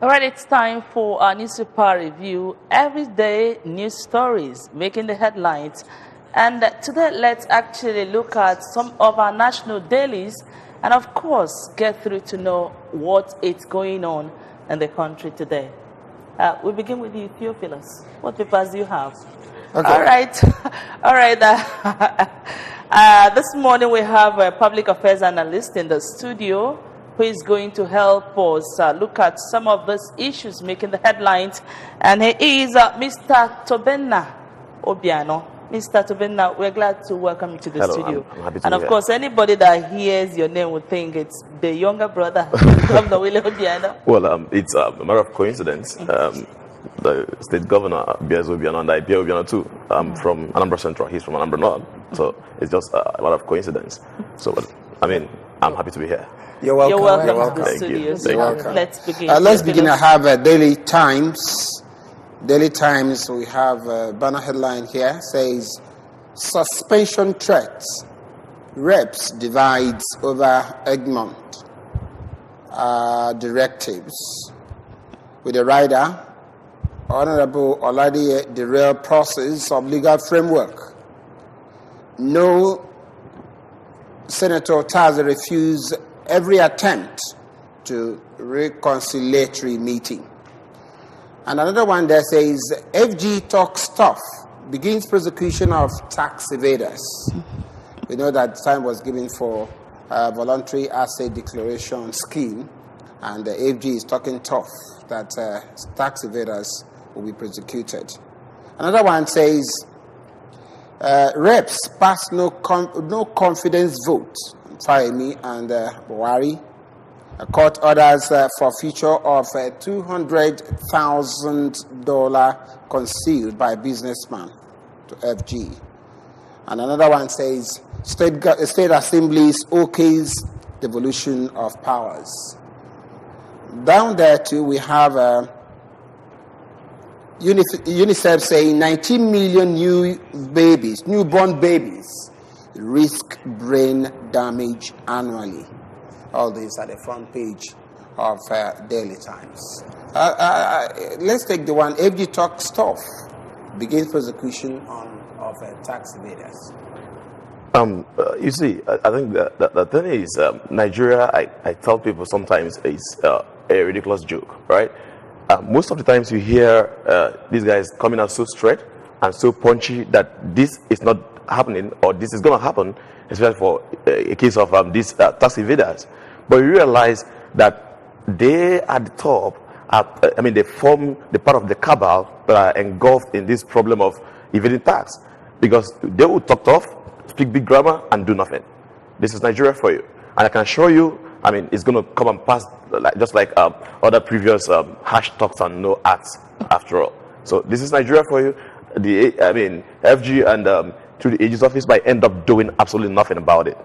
All right, it's time for our newspaper review. Everyday news stories making the headlines. And today, let's actually look at some of our national dailies and, of course, get through to know what is going on in the country today. We begin with you, Theophilus. What papers do you have? Okay. All right. All right. This morning, we have a public affairs analyst in the studio who is going to help us look at some of these issues making the headlines. And he is Mr. Tobenna Obiano. Mr. Tobenna, we're glad to welcome you to the studio. I'm happy to and of course, anybody that hears your name would think it's the younger brother, Governor William Obiano. Well, it's a matter of coincidence. The state governor, Obiano, and I, Obiano too, from Anambra Central. He's from Anambra North. So it's just a matter of coincidence. So, I mean, I'm happy to be here. You're welcome. You're welcome, You're welcome. to the studio. Thank you. Let's begin. Let's begin. I have Daily Times. Daily Times, we have a banner headline here, says, suspension threats. Reps divides over Egmont directives. With the rider, Honorable Oladi derail process of legal framework. No, Senator Tazi refused every attempt to reconciliatory meeting. And another one that says, FG talks tough, begins prosecution of tax evaders. We know that time was given for voluntary asset declaration scheme, and the FG is talking tough that tax evaders will be prosecuted. Another one says, reps pass no confidence vote on Fahimi and Buhari. A court orders forfeiture of $200,000 concealed by a businessman to FG. And another one says, State Assemblies okays devolution of powers. Down there too, we have UNICEF saying 19 million newborn babies, risk brain damage annually. All these are the front page of Daily Times. Let's take the one, FG talks tough, begins prosecution of tax evaders. You see, I think the thing is, Nigeria, I tell people sometimes, is a ridiculous joke, right? Most of the times you hear these guys coming out so straight and so punchy that this is not happening or this is going to happen, especially for a case of these tax evaders. But you realize that they at the top, they form the part of the cabal that are engulfed in this problem of evading tax. Because they will talk tough, speak big grammar, and do nothing. This is Nigeria for you. And I can assure you, it's going to come and pass just like other previous hash talks and no acts after all. So this is Nigeria for you. FG and through the AG's office might end up doing absolutely nothing about it.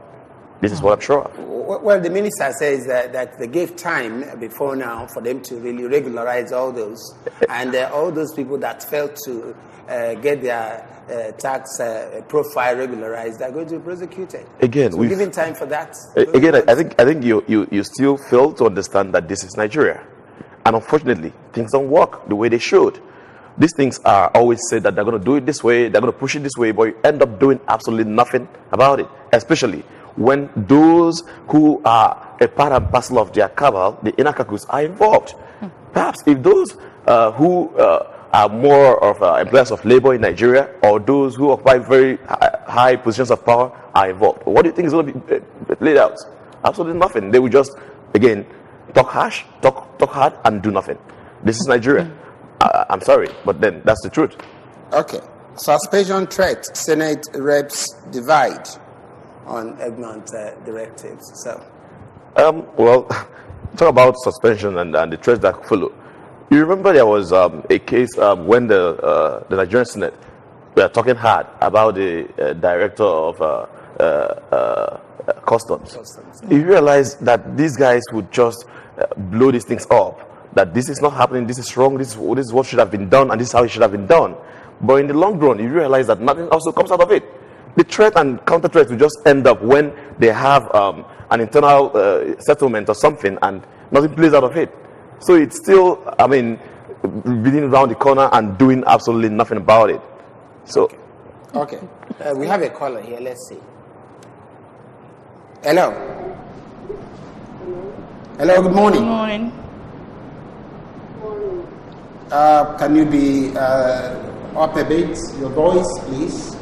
This is what I'm sure of. Well, the minister says that they gave time before now for them to really regularize all those. And all those people that failed to get their tax profile regularized, they're going to be prosecuted. Again, we're giving time for that. Again, I think you still fail to understand that this is Nigeria. And unfortunately, things don't work the way they should. These things are always said that they're going to do it this way, they're going to push it this way, but you end up doing absolutely nothing about it, especially when those who are a part and parcel of their cabal, the inner caucus, are involved. Perhaps if those who are more of employers of labor in Nigeria or those who occupy very high positions of power are involved, what do you think is going to be laid out? Absolutely nothing. They will just, again, talk harsh, talk hard, and do nothing. This is Nigeria. I'm sorry, but then that's the truth. Okay. Suspension threat, Senate reps divide on Egmont directives. So, well, talk about suspension and the threats that follow. You remember there was a case when the Nigerian Senate were talking hard about the director of customs. You realize that these guys would just blow these things up. That this is not happening, this is wrong, this is what should have been done, and this is how it should have been done. But in the long run, you realize that nothing also comes out of it. The threat and counter threat will just end up when they have an internal settlement or something, and nothing plays out of it. So it's still, I mean, beating around the corner and doing absolutely nothing about it. So, okay. We have a caller here. Let's see. Hello. Hello. Good morning. Good morning. Can you be up a bit? Your voice, please.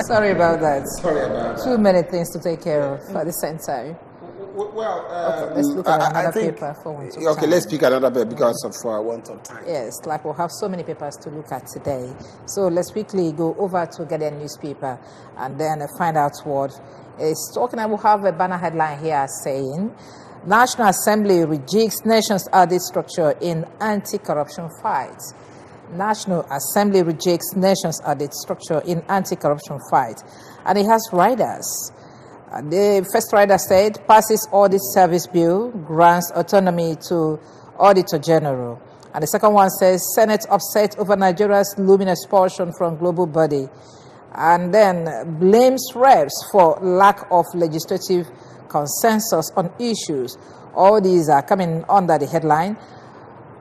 Sorry about that. Sorry about that. Too many things to take care of at the same time. Well, Okay, let's look at another paper for want of Okay, time. let's pick another paper because of want of time. Yes, like we'll have so many papers to look at today. So let's quickly go over to get a newspaper and then find out what is talking. I will have a banner headline here saying, National Assembly rejigs nation's audit structure in anti-corruption fight. National Assembly rejects nation's audit structure in anti-corruption fight. And it has riders. The first rider said, passes audit service bill, grants autonomy to Auditor General. And the second one says, Senate upset over Nigeria's looming expulsion from global body. And then blames reps for lack of legislative consensus on issues. All these are coming under the headline,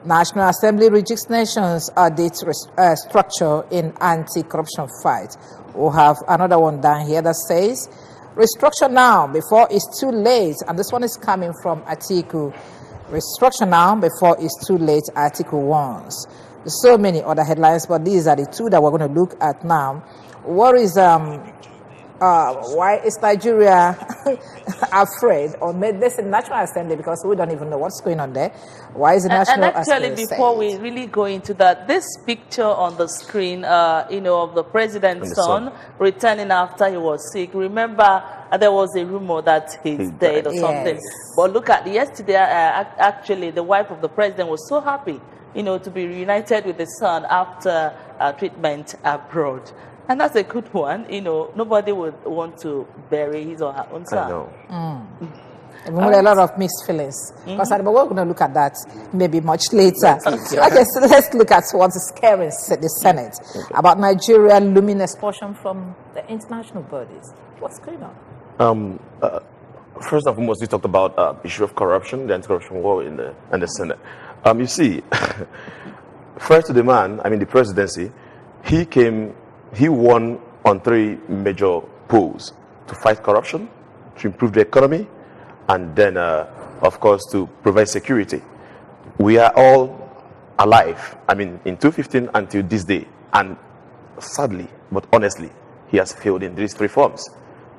National Assembly rejects nation's audit structure in anti-corruption fight. We'll have another one down here that says, restructure now before it's too late. And this one is coming from Atiku. Restructure now before it's too late, Article 1. There's so many other headlines, but these are the two that we're going to look at now. What is why is Nigeria afraid or made this a National Assembly, because we don't even know what's going on there? Why is the National Assembly? And actually, before we really go into that, this picture on the screen, you know, of the president's son returning after he was sick. Remember, there was a rumor that he's dead or something. But look at yesterday. Actually, the wife of the president was so happy, you know, to be reunited with the son after treatment abroad. And that's a good one. You know, nobody would want to bury his or her own son. I know. With a lot of mixed feelings. But we're going to look at that maybe much later. Okay, so let's look at what is scaring the Senate about Nigeria looming expulsion from the international bodies. What's going on? First and foremost, we talked about issue of corruption, the anti-corruption war in the Senate. You see, first to the man, I mean the presidency, he won on 3 major polls: to fight corruption, to improve the economy, and then, of course, to provide security. We are all alive, I mean, in 2015 until this day. And sadly, but honestly, he has failed in these 3 forms,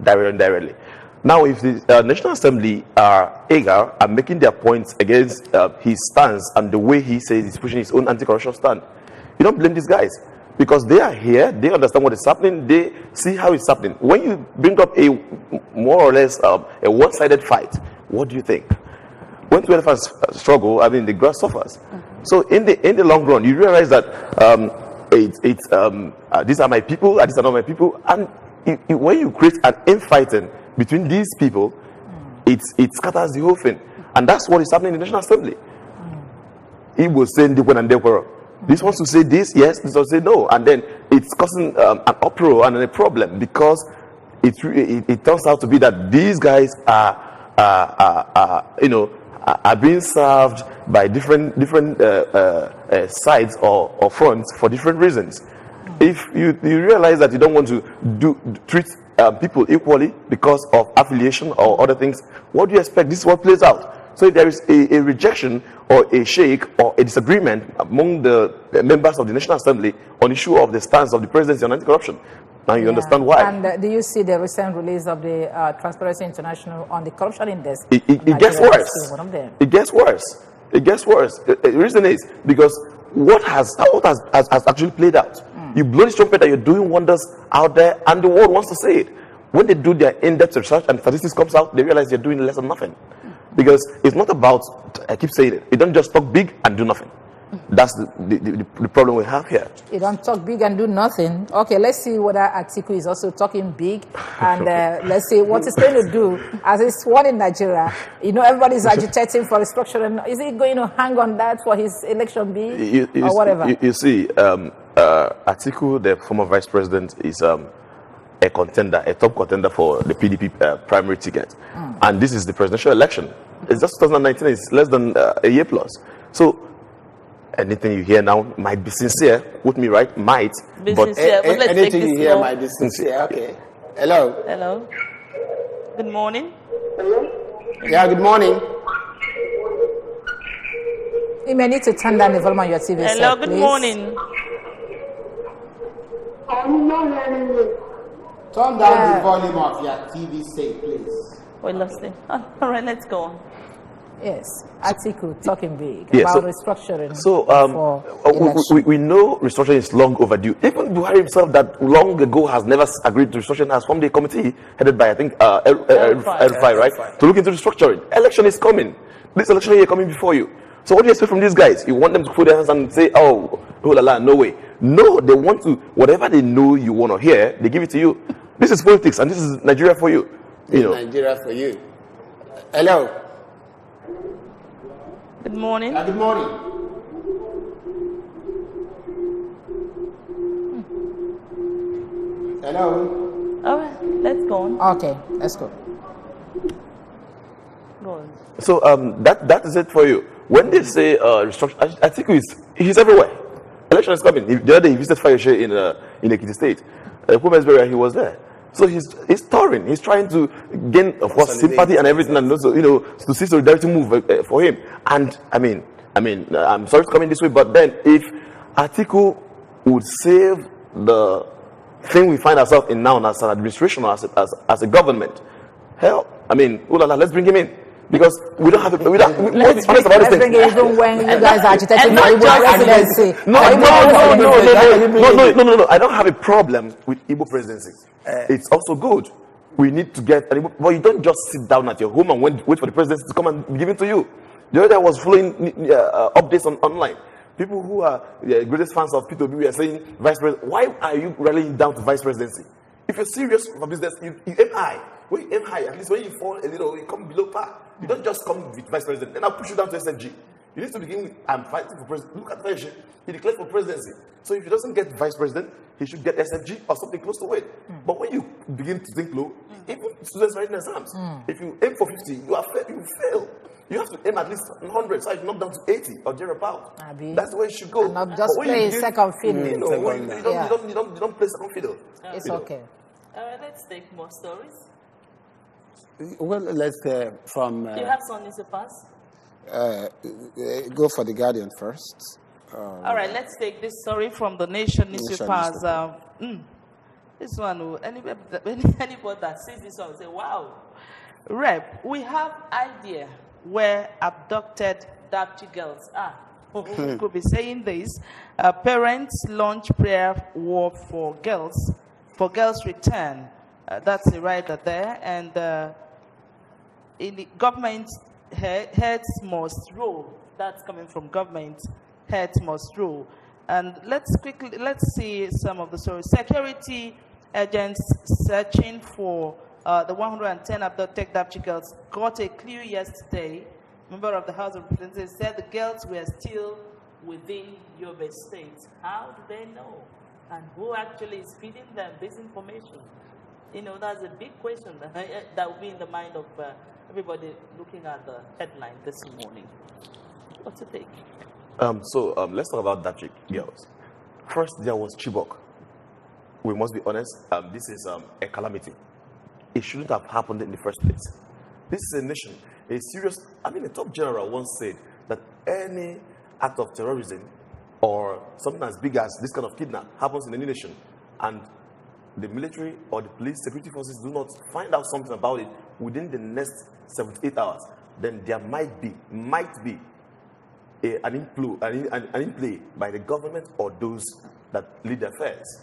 directly and indirectly. Now, if the National Assembly are eager and making their points against his stance and the way he says he's pushing his own anti-corruption stand, you don't blame these guys. Because they are here, they understand what is happening, they see how it's happening. When you bring up a more or less a one-sided fight, what do you think? When two elephants struggle, I mean, the grass suffers. So in the long run, you realize that these are my people, and these are not my people. And when you create an infighting between these people, it scatters the whole thing. And that's what is happening in the National Assembly. He will say Ndekwen and Ndekwen. This wants to say this, yes, this wants to say no. And then it's causing an uproar and a problem, because it turns out to be that these guys are being served by different sides or fronts for different reasons. If you realize that you don't want to treat people equally because of affiliation or other things, what do you expect? This is what plays out. So if there is a rejection or a shake or a disagreement among the members of the National Assembly on the issue of the stance of the presidency on anti-corruption, now you understand why. And do you see the recent release of the Transparency International on the corruption index? It gets worse. One of them. It gets worse. It gets worse. The reason is because what has actually played out. You blow the trumpet that you're doing wonders out there, and the world wants to say it. When they do their in-depth research and statistics comes out, they realize they're doing less than nothing. Because it's not about, I keep saying it, you don't just talk big and do nothing. That's the problem we have here. You don't talk big and do nothing. Okay, let's see whether Atiku is also talking big. And let's see what he's going to do as he's sworn in Nigeria. You know, everybody's agitating for restructuring. Is he going to hang on that for his election bid or whatever? You see, Atiku, the former vice president, is a contender, a top contender for the PDP primary ticket. And this is the presidential election. It's just 2019. It's less than a year plus. So anything you hear now might be sincere. With me, right? Might. Be But sincere, but let's take anything this you hear slow. might be sincere. Okay. Hello. Hello. Good morning. Yeah, good morning. You may need to turn down the volume on your TV Hello, set, good please. morning. Turn down the volume of your TV set, please. We lost him. All right, let's go on. Yes, article talking big Yeah, about so- restructuring. So for election. we know restructuring is long overdue. Even Buhari himself, that long ago has never agreed to restructuring, has formed a committee headed by, I think, El-Rufai, right? To look into restructuring. Election is coming. This election year coming before you. So what do you expect from these guys? You want them to put their hands and say, oh la la, no way. No, they want to, whatever they know you want to hear, they give it to you. This is politics, and this is Nigeria for you. You know. Nigeria for you. Hello. Good morning. Good morning. Hello. All right, let's go on. Okay, let's go. Go on. So that is it for you. When they say restructure, I think he's everywhere. Election is coming. The other day he visited Fayoshe in Ekiti State. Women's burial, he was there. So he's touring. He's trying to gain, of course, sympathy and everything, and also to see solidarity move for him. And I mean, I'm sorry to come in this way, but then if Atiku would save the thing we find ourselves in now as an administration or as a government, hell, I mean, let's bring him in. Because we don't have Let's honest about let's this bring thing. it even when you guys are agitating and for not Igbo just presidency. No. I don't have a problem with Igbo presidency. It's also good. We need to get, but you don't just sit down at your home and wait for the presidency to come and be given to you. The other day I was following updates online. People who are the greatest fans of P2B are saying, Vice President, why are you rallying down to Vice Presidency? If you're serious for business, you aim high. When you aim high, at least when you fall a little, you come below par. You don't just come with Vice President, then I'll push you down to SFG. You need to begin with, I'm fighting for president. Look at Fayoshe. He declared for presidency. So if he doesn't get Vice President, he should get SFG or something close to it. But when you begin to think low, even students writing exams, if you aim for 50, you fail. You have to aim at least 100, so you knock down to 80 or thereabout. That's the way it should go. And not just play second fiddle. You don't play second fiddle. It's okay. All right, let's take more stories. Well, let's from. You have some newspapers? Go for the Guardian first. All right, let's take this story from the Nation newspapers. This one, anybody that sees this one will say, wow. Rep, we have idea where abducted Dapchi girls are. We could be saying this. Parents launch prayer war for girls return. That's the writer there. And in the government, heads must rule. That's coming from government. Heads must rule. And let's see some of the stories. Security agents searching for the 110 abducted Dapchi girls got a clue yesterday. Member of the House of Representatives said the girls were still within Yobe State. How do they know? And who actually is feeding them this information? That's a big question that will be in the mind of everybody looking at the headline this morning. What's your take? Let's talk about Dapchi girls. First, there was Chibok. We must be honest, this is a calamity. It shouldn't have happened in the first place. This is a nation, a top general once said that any act of terrorism or something as big as this kind of kidnap happens in any nation, and the military or the police security forces do not find out something about it within the next 78 hours, then there might be an in-play by the government or those that lead the affairs.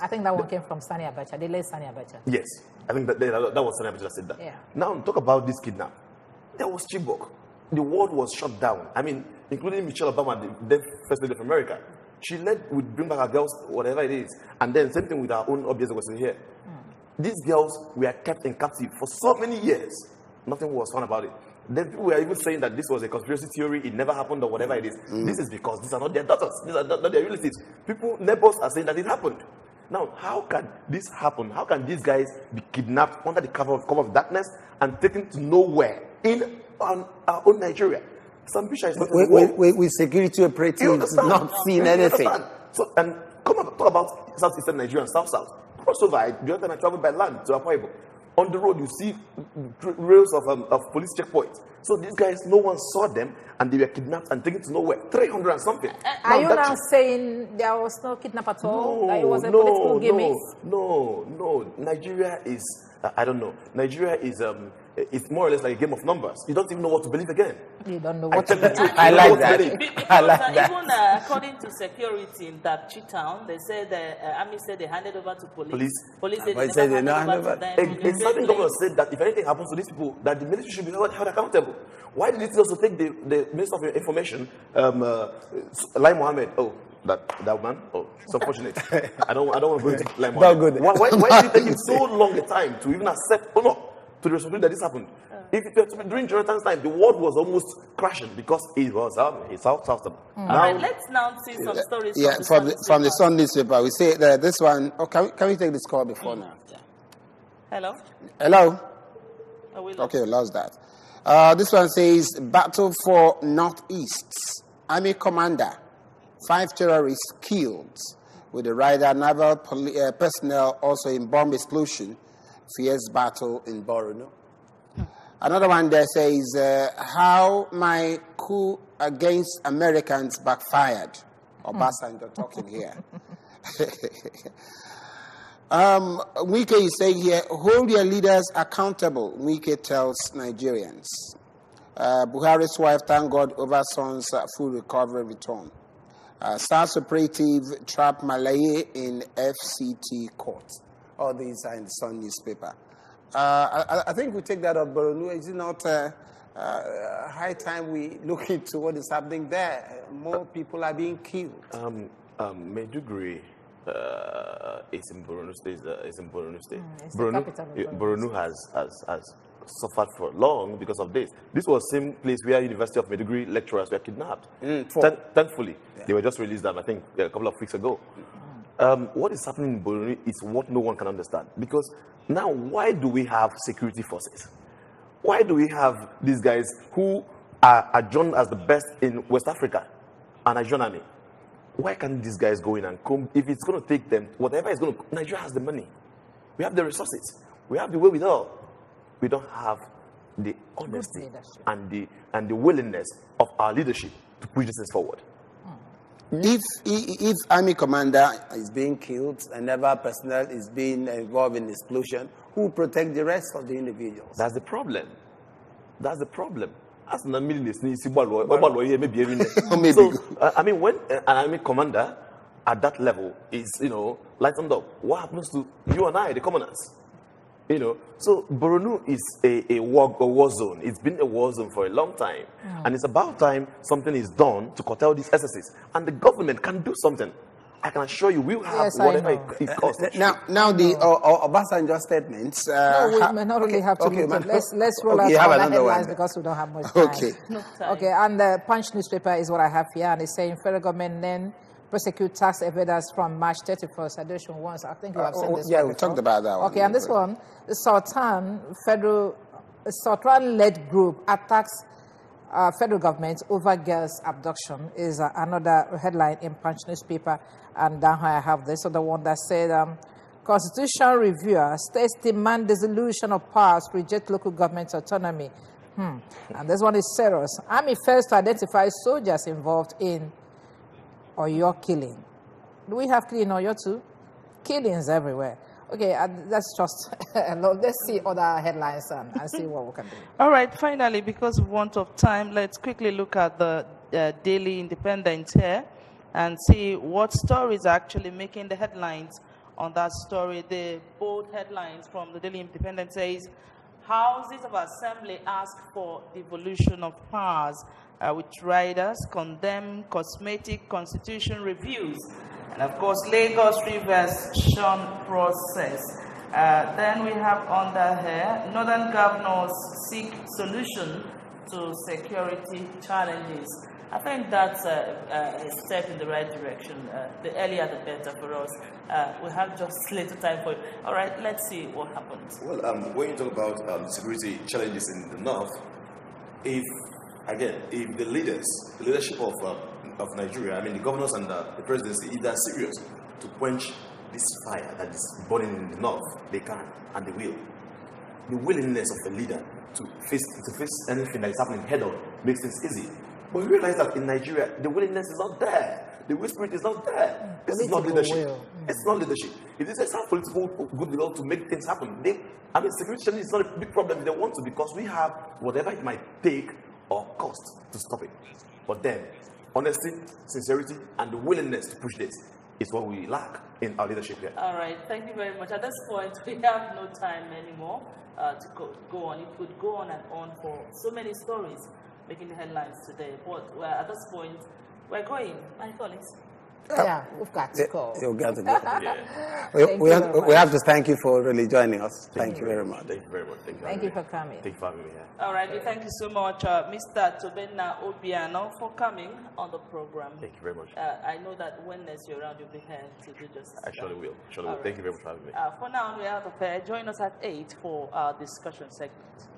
I think that one came from Sani Abacha. They led Sani Abacha. Yes, I think that was Sani Abacha that said that. Yeah. Now, talk about this kidnap. There was Chibok. The world was shut down. Including Michelle Obama, the then First Lady of America. She led with Bring Back Our Girls, whatever it is. And then same thing with our own objects that was here. These girls were kept in captivity for so many years. Nothing was fun about it. Then people were even saying that this was a conspiracy theory, it never happened or whatever it is. This is because these are not their daughters, these are not their relatives. Neighbors are saying that it happened. Now, how can this happen? How can these guys be kidnapped under the cover of darkness and taken to nowhere in our own Nigeria. Some Bisha is not in the war. With security operatives not seeing anything. So, and come on, talk about southeastern Nigeria and south. Crossover, the other time I traveled by land to Akwa Ibom. On the road, you see rails of police checkpoints. So these guys, no one saw them, and they were kidnapped and taken to nowhere. 300 and something. Are you now saying there was no kidnap at all? That it was a political gimmick? No. Nigeria is, I don't know. Nigeria is, it's more or less like a game of numbers. You don't even know what to believe again. You don't know what to believe. I like that. Even according to security in Dapchi town, they said the army said they handed over to police. Police said they never handed over to them. A certain governor said that if anything happens to these people, that the military should be held accountable. Why did it also take the Minister of Information, Lai Mohammed? Oh, that man? Oh, it's unfortunate. I don't want to go into Lai Mohammed. Why did it take him so long a time to even accept, to the responsibility that this happened? If it were during Jonathan's time, the world was almost crashing because it was South. All right, let's now see some stories. Yeah, from the Sun newspaper. We say that this one. Oh, can we take this call before now? Yeah. Hello. Oh, okay, we lost that. This one says battle for Northeast. Army commander, 5 terrorists killed with the rider. Naval personnel also in bomb explosion. Fierce battle in Borno. Another one there says, how my coup against Americans backfired. Obasanjo talking here. Wike is saying here, hold your leaders accountable, Wike tells Nigerians. Buhari's wife, thank God, over son's full recovery return. SARS operative trap Malaye in FCT court. All these are in the Sun newspaper. I think we take that up, Borno. Is it not high time we look into what is happening there? More people are being killed. Maiduguri is in Borno State. Borno has suffered for long because of this. This was the same place where University of Maiduguri lecturers were kidnapped. Thankfully, they were just released, I think, a couple of weeks ago. What is happening in Borno is what no one can understand. Because now, why do we have security forces? Why do we have these guys who are adjourned as the best in West Africa, an Nigerian army? Why can't these guys go in and come? If it's going to take them, whatever is going to, Nigeria has the money. We have the resources. We have the wherewithal. We don't have the honesty and the willingness of our leadership to push this forward. If army commander is being killed and naval personnel is being involved in explosion, who protect the rest of the individuals? That's the problem. That's the problem. So, I mean, when an army commander at that level is, lightened up, what happens to you and I, the commoners? So Borno is a war zone. It's been a war zone for a long time. And it's about time something is done to curtail these excesses. And the government can do something. I can assure you, we'll have whatever it costs. Now the Obasanjo statements. No, we may not really have to. Okay, let's roll out the headlines because we don't have much time. Okay, and the Punch newspaper is what I have here, and it's saying federal government then prosecute tax evaders from March 31st. Edition once. I think you have seen this. Yeah, we talked about that one. Okay, and this one, the Sultan-led group attacks federal government over girls' abduction is another headline in Punch newspaper. And down here I have this other one that said, Constitution reviewer states demand dissolution of powers, reject local government autonomy. And this one is serious. Army fails to identify soldiers involved in Oyo killing. Do we have killing in Oyo too? Killings everywhere. Okay, that's just let's see other headlines and see what we can do. All right, finally, because of want of time, let's quickly look at the Daily Independent here and see what stories are actually making the headlines on that story. The bold headlines from the Daily Independent says, Houses of Assembly ask for devolution of powers, which riders condemn cosmetic constitution reviews. And of course, Lagos Rivers shun process. Then we have under here, Northern governors seek solution to security challenges. I think that's a step in the right direction. The earlier the better for us. We have just little time for it. All right, let's see what happens. Well, when you talk about security challenges in the north, if the leadership of Nigeria, I mean the governors and the presidency, if they are serious to quench this fire that is burning in the north, they can and they will. The willingness of the leader to face anything that is happening head on makes things easy. But we realize that in Nigeria, the willingness is not there. The will spirit is not there. This is not leadership. It's not leadership. It is a political goodwill to make things happen. Security is not a big problem if they want to, because we have whatever it might take or cost to stop it. But then, honesty, sincerity, and the willingness to push this is what we lack in our leadership here. All right, thank you very much. At this point, we have no time anymore to go on. It could go on and on for so many stories making the headlines today. But at this point, we're going. My colleagues. Yeah, we've got to go. You've got to go. Yeah. We have to thank you for really joining us. Thank you very much. Thank you very much. Thank you for coming. Thank you for having me here. All right, we thank you so much, Mr. Tobenna Obiano, for coming on the program. Thank you very much. I know that when next you're around, you'll be here to do just. I surely will. Right. Thank you very much for having me. For now, we're out of here. Join us at 8 for our discussion segment.